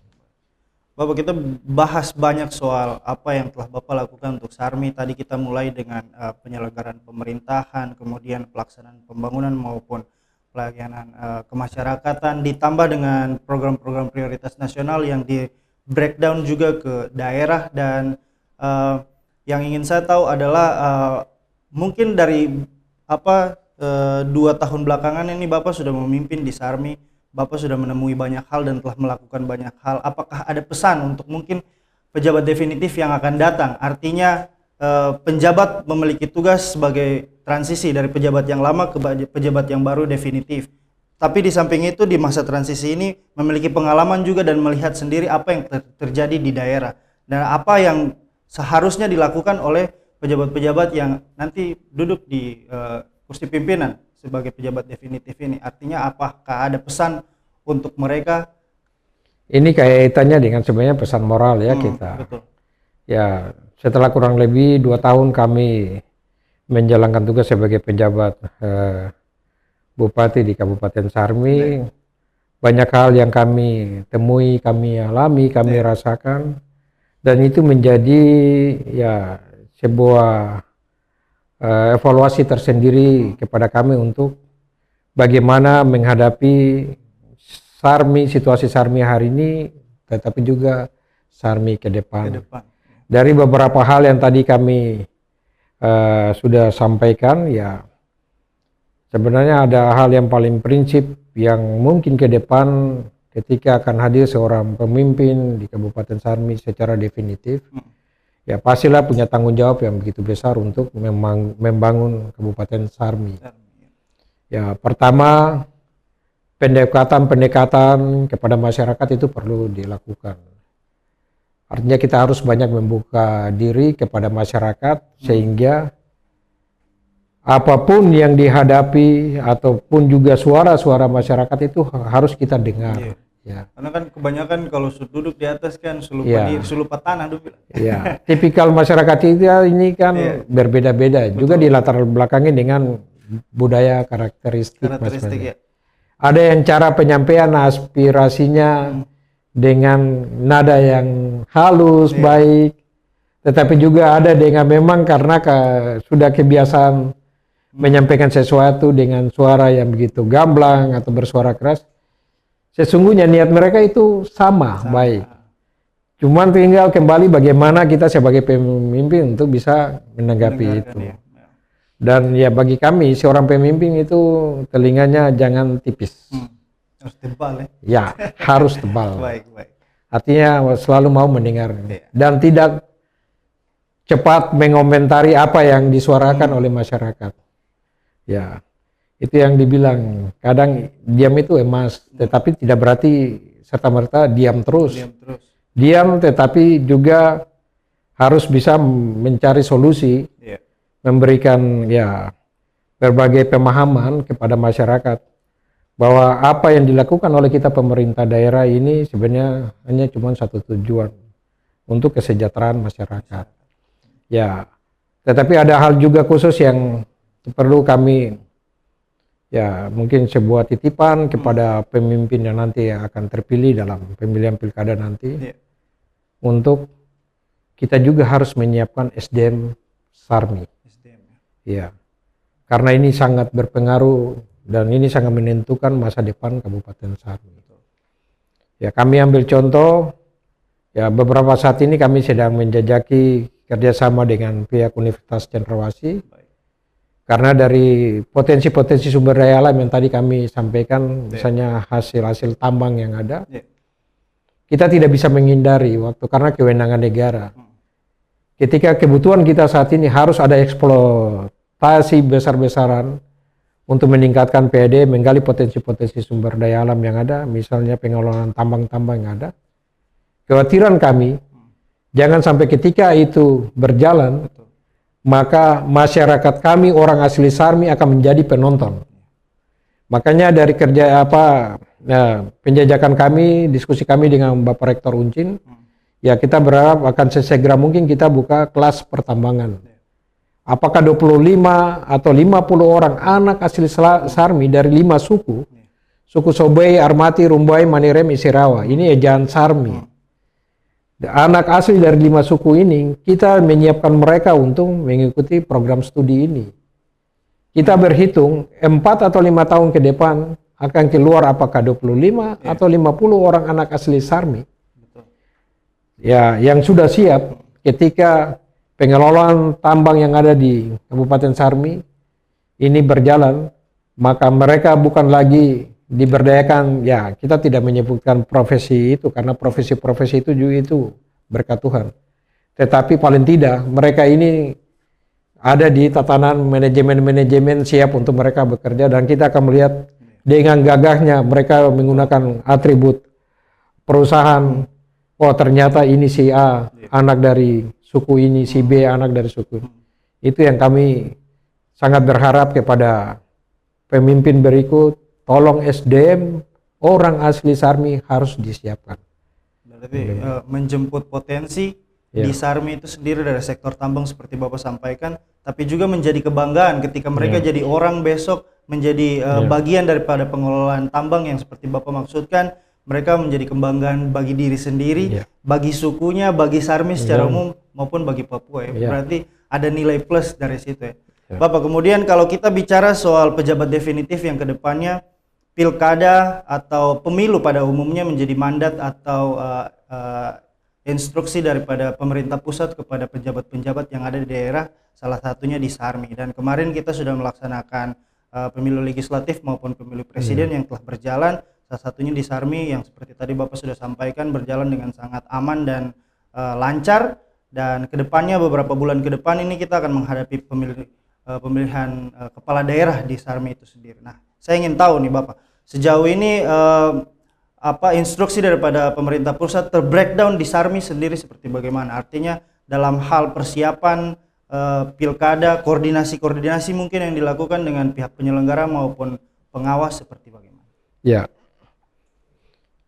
Bapak, kita bahas banyak soal apa yang telah Bapak lakukan untuk Sarmi. Tadi kita mulai dengan penyelenggaraan pemerintahan, kemudian pelaksanaan pembangunan maupun pelayanan kemasyarakatan, ditambah dengan program-program prioritas nasional yang di breakdown juga ke daerah. Dan yang ingin saya tahu adalah mungkin dari 2 tahun belakangan ini Bapak sudah memimpin di Sarmi, Bapak sudah menemui banyak hal dan telah melakukan banyak hal. Apakah ada pesan untuk mungkin pejabat definitif yang akan datang? Artinya penjabat memiliki tugas sebagai transisi dari pejabat yang lama ke pejabat yang baru definitif. Tapi di samping itu di masa transisi ini memiliki pengalaman juga dan melihat sendiri apa yang terjadi di daerah. Dan apa yang seharusnya dilakukan oleh pejabat-pejabat yang nanti duduk di kursi pimpinan sebagai pejabat definitif ini. Artinya apakah ada pesan untuk mereka? Ini kaitannya dengan sebenarnya pesan moral ya kita. Betul. Ya, setelah kurang lebih 2 tahun kami menjalankan tugas sebagai penjabat bupati di Kabupaten Sarmi, banyak hal yang kami temui, kami alami, kami rasakan, dan itu menjadi ya sebuah evaluasi tersendiri kepada kami untuk bagaimana menghadapi Sarmi, situasi Sarmi hari ini, tetapi juga Sarmi ke depan. Dari beberapa hal yang tadi kami sudah sampaikan, ya sebenarnya ada hal yang paling prinsip yang mungkin ke depan ketika akan hadir seorang pemimpin di Kabupaten Sarmi secara definitif, ya pastilah punya tanggung jawab yang begitu besar untuk membangun Kabupaten Sarmi. Ya, pertama pendekatan kepada masyarakat itu perlu dilakukan. Artinya kita harus banyak membuka diri kepada masyarakat sehingga apapun yang dihadapi ataupun juga suara-suara masyarakat itu harus kita dengar. Ya. Karena kan kebanyakan kalau duduk di atas kan selupa tanah dulu. Ya, tipikal masyarakat kita ini kan berbeda-beda, juga di latar belakangnya dengan budaya karakteristik. Ya. Ada yang cara penyampaian aspirasinya dengan nada yang halus, baik, tetapi juga ada dengan memang karena sudah kebiasaan menyampaikan sesuatu dengan suara yang begitu gamblang atau bersuara keras. Sesungguhnya niat mereka itu sama. Baik. Cuman tinggal kembali bagaimana kita sebagai pemimpin untuk bisa menanggapi itu. Dan ya bagi kami seorang pemimpin itu telinganya jangan tipis. Harus tebal ya? Ya, harus tebal. Baik. Artinya selalu mau mendengar dan tidak cepat mengomentari apa yang disuarakan oleh masyarakat. Ya, itu yang dibilang kadang diam itu emas, tetapi tidak berarti serta-merta diam terus. Diam tetapi juga harus bisa mencari solusi memberikan ya berbagai pemahaman kepada masyarakat bahwa apa yang dilakukan oleh kita pemerintah daerah ini sebenarnya hanya cuma satu tujuan, untuk kesejahteraan masyarakat. Ya, tetapi ada hal juga khusus yang perlu kami ya mungkin sebuah titipan kepada pemimpin yang nanti akan terpilih dalam pemilihan pilkada nanti. Untuk kita juga harus menyiapkan SDM Sarmi. Ya, karena ini sangat berpengaruh dan ini sangat menentukan masa depan Kabupaten Sarmi. Ya, kami ambil contoh, ya beberapa saat ini kami sedang menjajaki kerjasama dengan pihak Universitas Cendrawasih. Karena dari potensi-potensi sumber daya alam yang tadi kami sampaikan, misalnya hasil-hasil tambang yang ada, kita tidak bisa menghindari karena kewenangan negara. Ketika kebutuhan kita saat ini harus ada eksploitasi besar-besaran untuk meningkatkan PAD, menggali potensi-potensi sumber daya alam yang ada, misalnya pengelolaan tambang-tambang yang ada. Kekhawatiran kami, jangan sampai ketika itu berjalan, maka masyarakat kami, orang asli Sarmi akan menjadi penonton. Makanya dari penjajakan kami, diskusi kami dengan Bapak Rektor Uncin, ya kita berharap akan sesegera mungkin kita buka kelas pertambangan. Apakah 25 atau 50 orang anak asli Sarmi dari 5 suku, suku Sobei, Armati, Rumbai, Manirem, Isirawa, ini ejaan Sarmi. Anak asli dari 5 suku ini, kita menyiapkan mereka untuk mengikuti program studi ini. Kita berhitung 4 atau 5 tahun ke depan akan keluar apakah 25 atau 50 orang anak asli Sarmi. Ya, yang sudah siap ketika pengelolaan tambang yang ada di Kabupaten Sarmi ini berjalan, maka mereka bukan lagi diberdayakan, ya kita tidak menyebutkan profesi itu karena profesi-profesi itu juga itu berkat Tuhan. Tetapi paling tidak mereka ini ada di tatanan manajemen-manajemen siap untuk mereka bekerja, dan kita akan melihat dengan gagahnya mereka menggunakan atribut perusahaan. Oh ternyata ini si A anak dari suku ini, si B anak dari suku ini. Itu yang kami sangat berharap kepada pemimpin berikut, tolong SDM orang asli Sarmi harus disiapkan. Berarti menjemput potensi di Sarmi itu sendiri dari sektor tambang seperti Bapak sampaikan, tapi juga menjadi kebanggaan ketika mereka jadi orang besok menjadi bagian daripada pengelolaan tambang yang seperti Bapak maksudkan. Mereka menjadi kebanggaan bagi diri sendiri, bagi sukunya, bagi Sarmi secara umum maupun bagi Papua ya. Berarti ada nilai plus dari situ ya. Bapak, kemudian kalau kita bicara soal pejabat definitif yang kedepannya, pilkada atau pemilu pada umumnya menjadi mandat atau instruksi daripada pemerintah pusat kepada pejabat-pejabat yang ada di daerah, salah satunya di Sarmi. Dan kemarin kita sudah melaksanakan pemilu legislatif maupun pemilu presiden yang telah berjalan. Salah satunya di Sarmi yang seperti tadi Bapak sudah sampaikan berjalan dengan sangat aman dan lancar, dan kedepannya beberapa bulan ke depan ini kita akan menghadapi pemilihan kepala daerah di Sarmi itu sendiri. Nah, saya ingin tahu nih Bapak, sejauh ini instruksi daripada pemerintah pusat terbreakdown di Sarmi sendiri seperti bagaimana? Artinya dalam hal persiapan pilkada, koordinasi mungkin yang dilakukan dengan pihak penyelenggara maupun pengawas seperti bagaimana?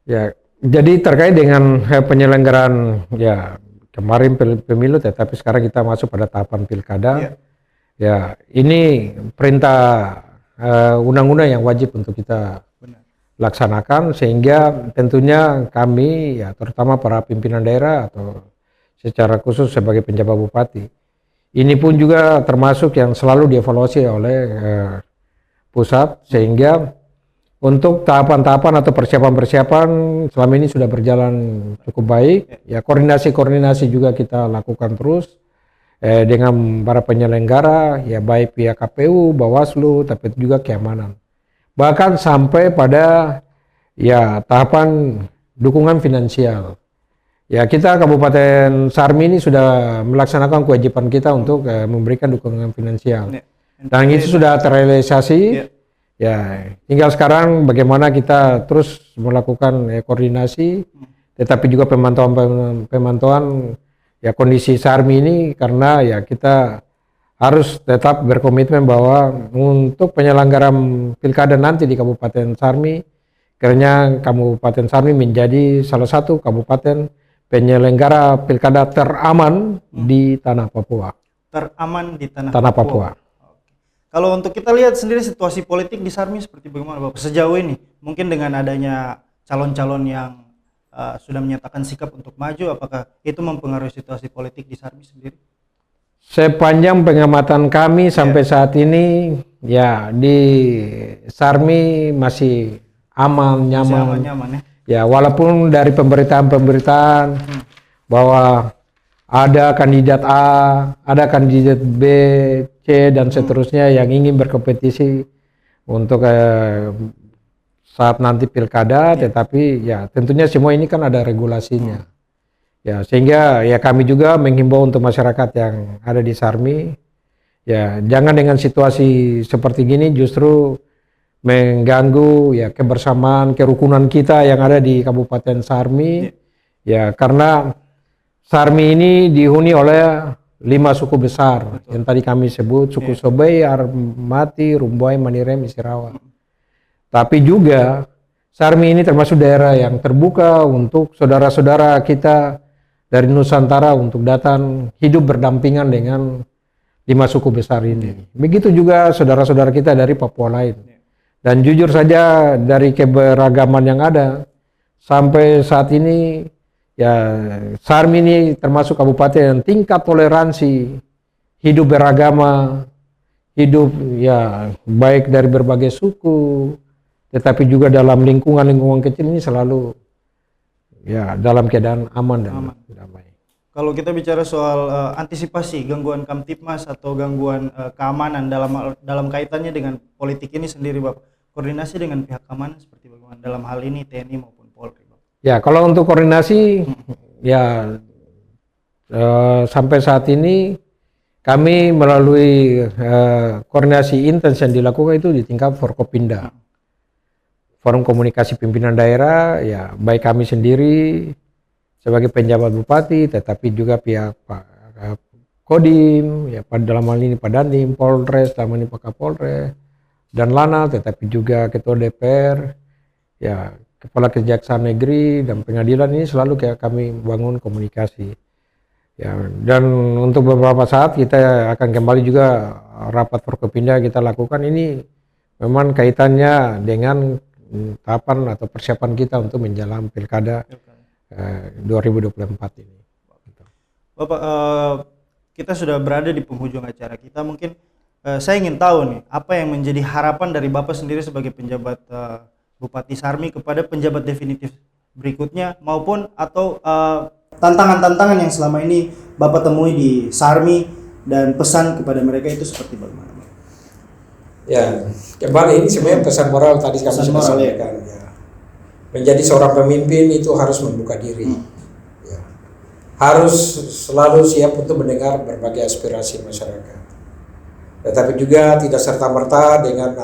Ya, jadi terkait dengan penyelenggaraan ya kemarin pemilu, tetapi sekarang kita masuk pada tahapan pilkada. Ya, ini perintah undang-undang yang wajib untuk kita laksanakan, sehingga tentunya kami ya terutama para pimpinan daerah atau secara khusus sebagai penjabat bupati, ini pun juga termasuk yang selalu dievaluasi oleh pusat, sehingga untuk tahapan-tahapan atau persiapan-persiapan selama ini sudah berjalan cukup baik. Ya, koordinasi juga kita lakukan terus dengan para penyelenggara, ya baik pihak KPU, Bawaslu, tapi juga keamanan. Bahkan sampai pada ya tahapan dukungan finansial. Ya, kita Kabupaten Sarmi ini sudah melaksanakan kewajiban kita untuk memberikan dukungan finansial. Dan itu sudah terrealisasi. Ya, tinggal sekarang bagaimana kita terus melakukan koordinasi, tetapi juga pemantauan ya kondisi Sarmi ini, karena ya kita harus tetap berkomitmen bahwa untuk penyelenggaraan pilkada nanti di Kabupaten Sarmi, karena Kabupaten Sarmi menjadi salah satu kabupaten penyelenggara pilkada teraman di tanah Papua. Teraman di tanah Papua. Papua. Kalau untuk kita lihat sendiri situasi politik di Sarmi seperti bagaimana Bapak sejauh ini? Mungkin dengan adanya calon-calon yang sudah menyatakan sikap untuk maju, apakah itu mempengaruhi situasi politik di Sarmi sendiri? Sepanjang pengamatan kami sampai saat ini, ya di Sarmi masih aman, nyaman. Masih aman-nyaman ya? Ya, walaupun dari pemberitaan-pemberitaan bahwa ada kandidat A, ada kandidat B, C, dan seterusnya yang ingin berkompetisi untuk saat nanti pilkada, tetapi ya tentunya semua ini kan ada regulasinya. Ya, sehingga ya kami juga menghimbau untuk masyarakat yang ada di Sarmi, ya jangan dengan situasi seperti gini justru mengganggu ya kebersamaan, kerukunan kita yang ada di Kabupaten Sarmi. Ya, karena Sarmi ini dihuni oleh 5 suku besar yang tadi kami sebut, suku Sobei, Armati, Rumbuai, Manirem, Isirawa. Tapi juga Sarmi ini termasuk daerah yang terbuka untuk saudara-saudara kita dari Nusantara untuk datang hidup berdampingan dengan 5 suku besar ini. Begitu juga saudara-saudara kita dari Papua lain. Dan jujur saja dari keberagaman yang ada sampai saat ini, ya Sarmi ini termasuk kabupaten yang tingkat toleransi hidup beragama, hidup ya baik dari berbagai suku, tetapi juga dalam lingkungan kecil ini selalu ya dalam keadaan aman dan damai. Kalau kita bicara soal antisipasi gangguan Kamtipmas atau gangguan keamanan dalam kaitannya dengan politik ini sendiri, Bapak, koordinasi dengan pihak keamanan seperti bagaimana dalam hal ini TNI maupun Polri, Bapak? Ya, kalau untuk koordinasi ya sampai saat ini kami melalui koordinasi intens yang dilakukan itu di tingkat Forkopimda. Forum Komunikasi Pimpinan Daerah, ya baik kami sendiri sebagai penjabat bupati, tetapi juga pihak Pak Kodim, ya dalam hal ini Pak Dandim, Polres, dalam hal ini Pak Kapolres, dan Lana, tetapi juga Ketua DPR, ya Kepala Kejaksaan Negeri dan Pengadilan, ini selalu kayak kami bangun komunikasi. Ya, dan untuk beberapa saat kita akan kembali juga rapat Forkopimda kita lakukan, ini memang kaitannya dengan tahapan atau persiapan kita untuk menjelang pilkada 2024 ini. Bapak, kita sudah berada di penghujung acara kita. Mungkin saya ingin tahu nih, apa yang menjadi harapan dari Bapak sendiri sebagai penjabat Bupati Sarmi kepada penjabat definitif berikutnya, maupun atau tantangan-tantangan yang selama ini Bapak temui di Sarmi, dan pesan kepada mereka itu seperti bagaimana? Ya, kembali ini sebenarnya pesan moral tadi kami sudah sampaikan. Ya. Menjadi seorang pemimpin itu harus membuka diri. Ya. Harus selalu siap untuk mendengar berbagai aspirasi masyarakat. Tetapi juga tidak serta-merta dengan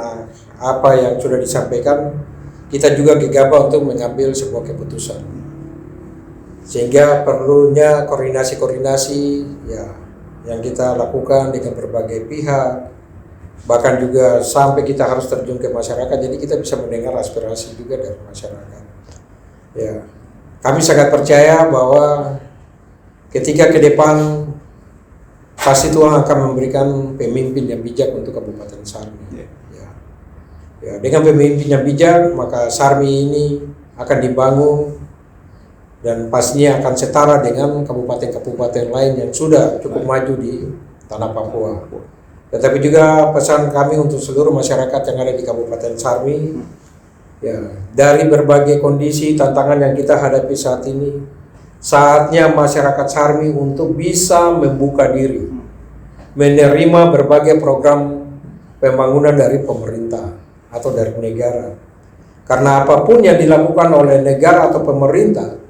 apa yang sudah disampaikan, kita juga gegabah untuk mengambil sebuah keputusan. Sehingga perlunya koordinasi-koordinasi ya, yang kita lakukan dengan berbagai pihak, bahkan juga sampai kita harus terjun ke masyarakat, jadi kita bisa mendengar aspirasi juga dari masyarakat. Ya, kami sangat percaya bahwa ketika ke depan pasti Tuhan akan memberikan pemimpin yang bijak untuk Kabupaten Sarmi. Ya, dengan pemimpin yang bijak maka Sarmi ini akan dibangun dan pastinya akan setara dengan kabupaten-kabupaten lain yang sudah cukup maju di tanah Papua. Tetapi juga pesan kami untuk seluruh masyarakat yang ada di Kabupaten Sarmi, ya dari berbagai kondisi tantangan yang kita hadapi saat ini, saatnya masyarakat Sarmi untuk bisa membuka diri, menerima berbagai program pembangunan dari pemerintah atau dari negara. Karena apapun yang dilakukan oleh negara atau pemerintah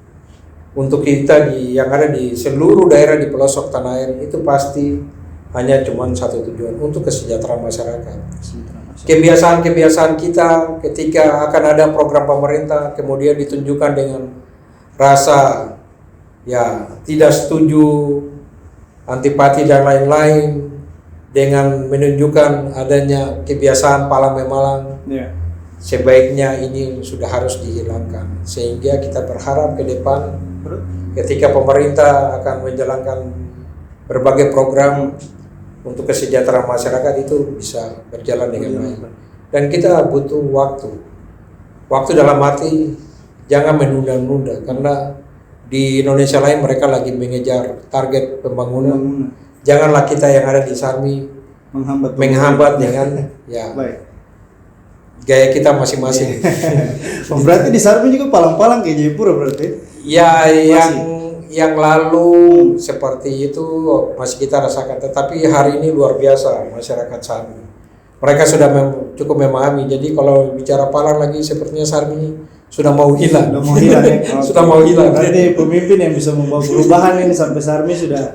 untuk kita yang ada di seluruh daerah di pelosok tanah air itu pasti hanya cuma satu tujuan, untuk kesejahteraan masyarakat. Kebiasaan-kebiasaan kita ketika akan ada program pemerintah kemudian ditunjukkan dengan rasa ya tidak setuju, antipati dan lain-lain, dengan menunjukkan adanya kebiasaan palang memalang, Ya. sebaiknya ini sudah harus dihilangkan. Sehingga kita berharap ke depan ketika pemerintah akan menjalankan berbagai program untuk kesejahteraan masyarakat itu bisa berjalan dengan baik. Dan kita butuh waktu. Waktu dalam arti jangan menunda-nunda, karena di Indonesia lain mereka lagi mengejar target pembangunan. Janganlah kita yang ada di Sarmi menghambat dengan ya Baik. gaya kita masing-masing. Oh, berarti di Sarmi juga palang-palang kayak Jayapura berarti? Ya, yang lalu seperti itu masih kita rasakan, tetapi hari ini luar biasa masyarakat Sarmi. Mereka sudah cukup memahami. Jadi kalau bicara palang lagi sepertinya Sarmi sudah mau hilang. Sudah mau hilang ya? Sudah mau hilang. Berarti pemimpin yang bisa membawa perubahan ini sampai Sarmi sudah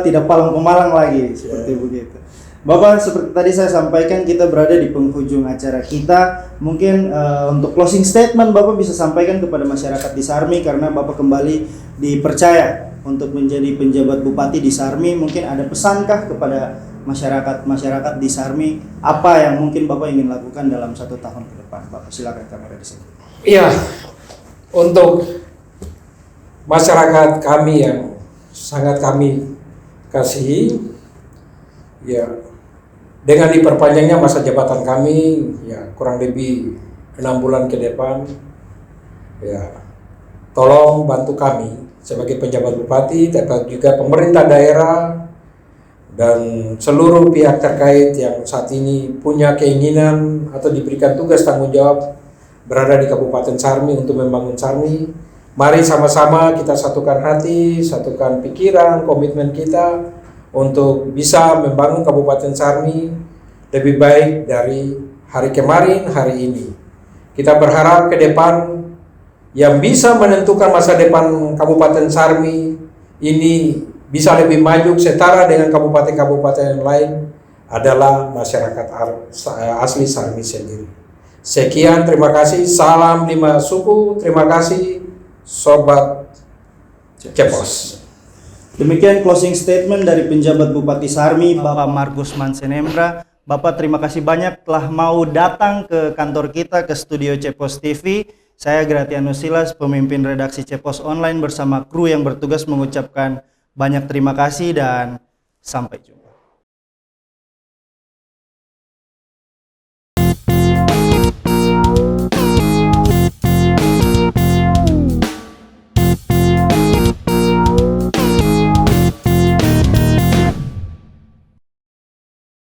tidak palang pemalang lagi seperti begitu. Bapak, seperti tadi saya sampaikan, kita berada di penghujung acara kita. Mungkin untuk closing statement Bapak bisa sampaikan kepada masyarakat di Sarmi, karena Bapak kembali dipercaya untuk menjadi penjabat bupati di Sarmi. Mungkin ada pesankah kepada masyarakat di Sarmi, apa yang mungkin Bapak ingin lakukan dalam 1 tahun ke depan? Bapak silakan, kamera di sini. Iya, untuk masyarakat kami yang sangat kami kasihi, ya dengan diperpanjangnya masa jabatan kami, ya kurang lebih 6 bulan ke depan, ya tolong bantu kami sebagai penjabat bupati, tetapi juga pemerintah daerah dan seluruh pihak terkait yang saat ini punya keinginan atau diberikan tugas tanggung jawab berada di Kabupaten Sarmi untuk membangun Sarmi. Mari sama-sama kita satukan hati, satukan pikiran, komitmen kita untuk bisa membangun Kabupaten Sarmi lebih baik dari hari kemarin, hari ini. Kita berharap ke depan yang bisa menentukan masa depan Kabupaten Sarmi ini bisa lebih maju setara dengan kabupaten-kabupaten yang lain adalah masyarakat asli Sarmi sendiri. Sekian, terima kasih. Salam 5 suku. Terima kasih, Sobat Cepos. Demikian closing statement dari penjabat Bupati Sarmi, Bapak Markus Mansenembra. Bapak, terima kasih banyak telah mau datang ke kantor kita, ke studio Cepos TV. Saya Gratianus Silas, pemimpin redaksi Cepos Online, bersama kru yang bertugas mengucapkan banyak terima kasih dan sampai jumpa.